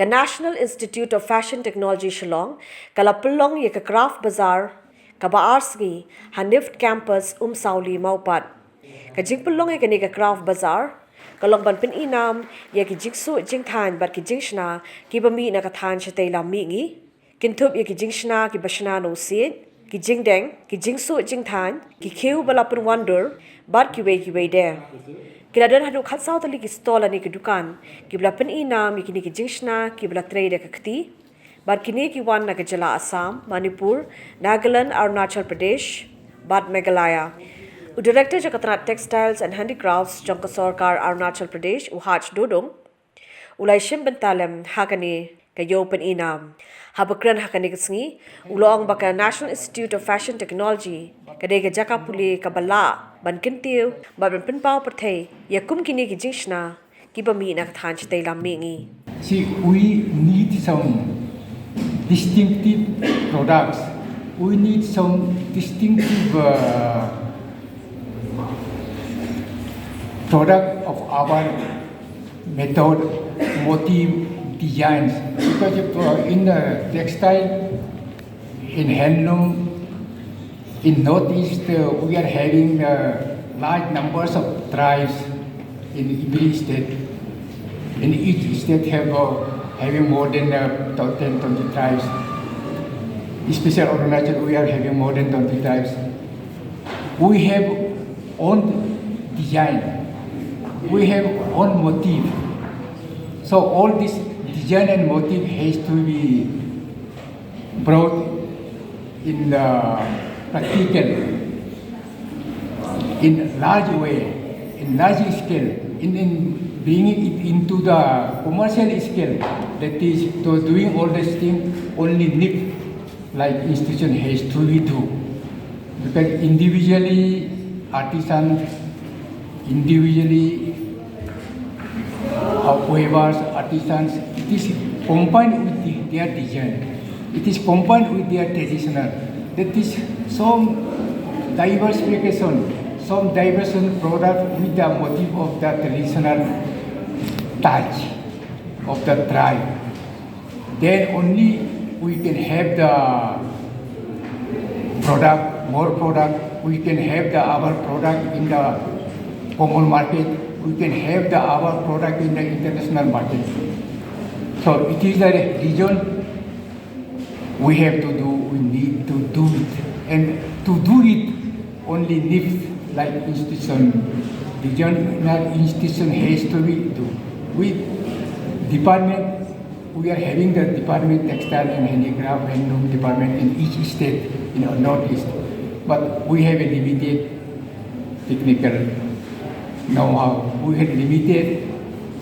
ka National Institute of Fashion Technology Shillong kala Pynlong ye ka Craft Bazar ka Sngi ha Nift campus Sauli Maupat ka jing Pynlong ye ka ni ka Craft Bazar kalong ban pin inam ye ki jiksu jing than bat ki jingshna ki bami na ka than chatei lam mi ngi kintup ye ki jingshna ki bashna no sit ki jing deng ki jingsu jing than ki khiu balapun wonder bat ki we de kiladan hanu khatsau tali ki stall ani ki dukan ki bla pen inam ki ni ki jingshna ki bla trade ka khti bar ki ni ki wan na ka jala Assam Manipur Nagaland Arunachal Pradesh bat Meghalaya Director Jakatana Textiles and Handicrafts Jangka Sarkar Arunachal Pradesh Uhaj Dodong Ulai Shim Bentalem Hakani kayo pen inam habakran hakani kasngi ulong baka National Institute of Fashion Technology kadai ka Jakapuli kabala ban kintiu ban pinpau pathe yakum kini ki jingshna ki bami na than chtai lam mi See, we need some distinctive products. We need some distinctive product of our method, motive, designs. Because if, in the textile, in handloom, in Northeast, we are having large numbers of tribes in every state. In each state having more than 10, 20 tribes. Especially Arunachal, we are having more than 20 tribes. We have own design. We have own motive. So all this design and motive has to be brought in the practical, in large way, in large scale, in bringing it into the commercial scale. That is, to doing all these things only Nift like institution has to do. Because individually artisans, individually weavers, artisans, it is combined with their design. It is combined with their traditional. That is some diversification, some diverse product with the motive of the traditional touch of the tribe. Then only we can have the product, more product. We can have our product in the common market. We can have our product in the international market. So it is a reason we have to do, we need to do it. And to do it, only Nift like institution, regional institution has to be do. With department, we are having the department textile and handicraft and handloom department in each state in our Northeast. But we have a limited technical know-how. We have limited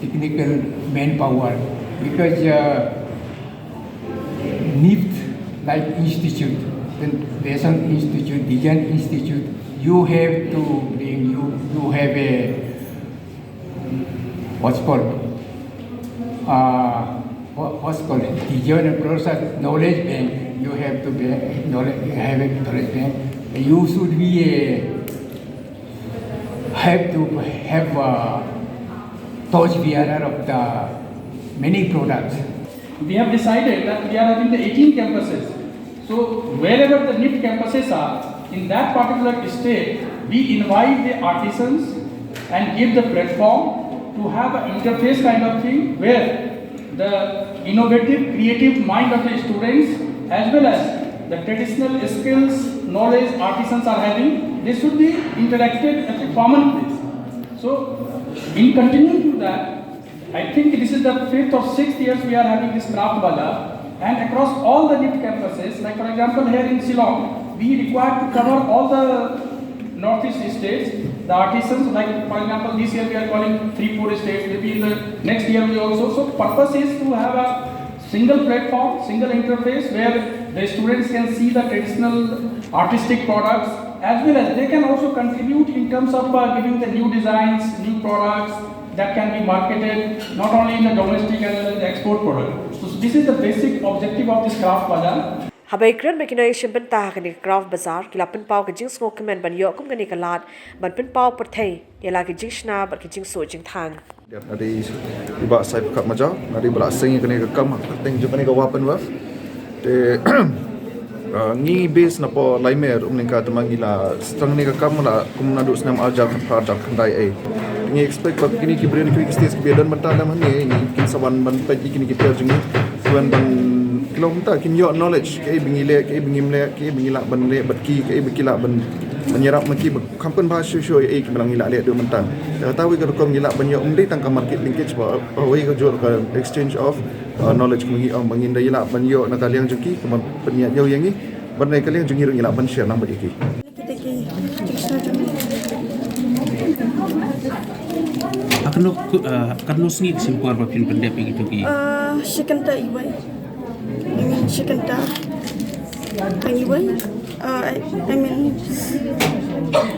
technical manpower because Nift like institute, the Lesson Institute, Design Institute, you have to bring, you have a, what's called design and process knowledge bank. You have to have a knowledge bank. You should be have to have a torch bearer of the many products. We have decided that we are having the 18 campuses. So wherever the Nift campuses are, in that particular state, we invite the artisans and give the platform to have an interface kind of thing where the innovative, creative mind of the students as well as the traditional skills, knowledge artisans are having, they should be interacted at a common place. So in continuing to that, I think this is the 5th or 6th years we are having this craft bazar, and across all the Nift campuses, like for example here in Shillong, we require to cover all the Northeast states, the artisans, like for example this year we are calling 3-4 states, maybe in the next year we also. So purpose is to have a single platform, single interface where the students can see the traditional artistic products as well as they can also contribute in terms of giving the new designs, new products that can be marketed not only in the domestic as well as the export product. So this is the basic objective of this craft bazar. Habaikran makination benta kani Craft Bazar kila pinpau ka jing smoke men ban yo kum kani kalat ban pinpau perthei yala ki jingshna ban ki jing so jing thang Nadi iba sai pekat maja, nadi bela sing kena kekam, teng jumpa ni kawapan waf. Te ngi base napa laimer umningka temangila strang ni kekam la kumnadu senam ajar kadar kendai ai. Ngi expect bab kini kibren kini stage kebedan mental lam ni kin saban ban pagi kini kita jengi tuan ban kilometer kin yo knowledge ke bingile ke bingimle ke bingila ban le batki ke bikila ban menyerap maki kampen bahasa show ai kemelang ila le do mentan tahu ke kom ila banyak umdi tangka market linkage ba oi ke jor ke exchange of knowledge mengi mangin da ila banyo na kaliang jeki keman peniat yo yang ni bernai kaliang jengi ila ban share nang bagi akan Sngi simpor papin pendep gitu ki shikanta iwai I mean shikanta iwai I mean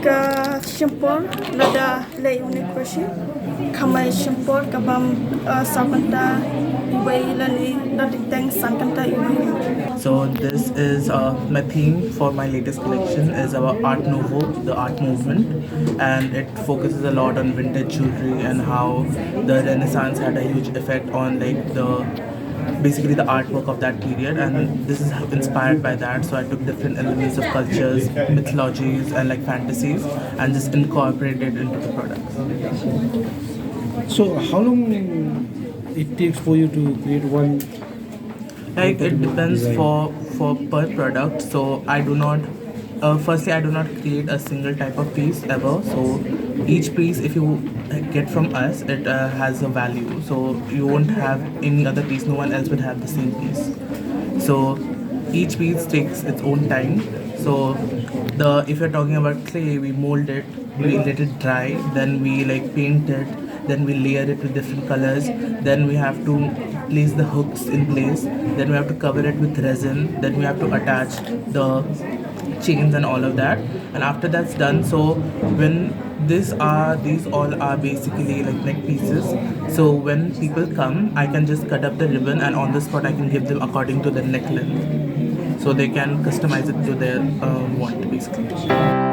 ka shimpor lada lay unik version kamai shimpor kabam sakanta iwai lani natik tang sankanta iwai. So this is my theme for my latest collection is about Art Nouveau, the art movement, and it focuses a lot on vintage jewelry and how the Renaissance had a huge effect on like basically the artwork of that period, and this is inspired by that. So I took different elements of cultures, mythologies and like fantasies and just incorporated into the products. so how long it takes for you to create one Like it depends for per product. So I do not firstly I do not create a single type of piece ever. So each piece if you get from us it has a value. So you won't have any other piece, no one else would have the same piece. So each piece takes its own time. So if you're talking about clay, we mold it, we let it dry, then we like paint it, then we layer it with different colors, then we have to place the hooks in place, then we have to cover it with resin, then we have to attach the chains and all of that, and after that's done, so when these all are basically like neck pieces, so when people come I can just cut up the ribbon and on the spot I can give them according to the neck length, so they can customize it to their want basically.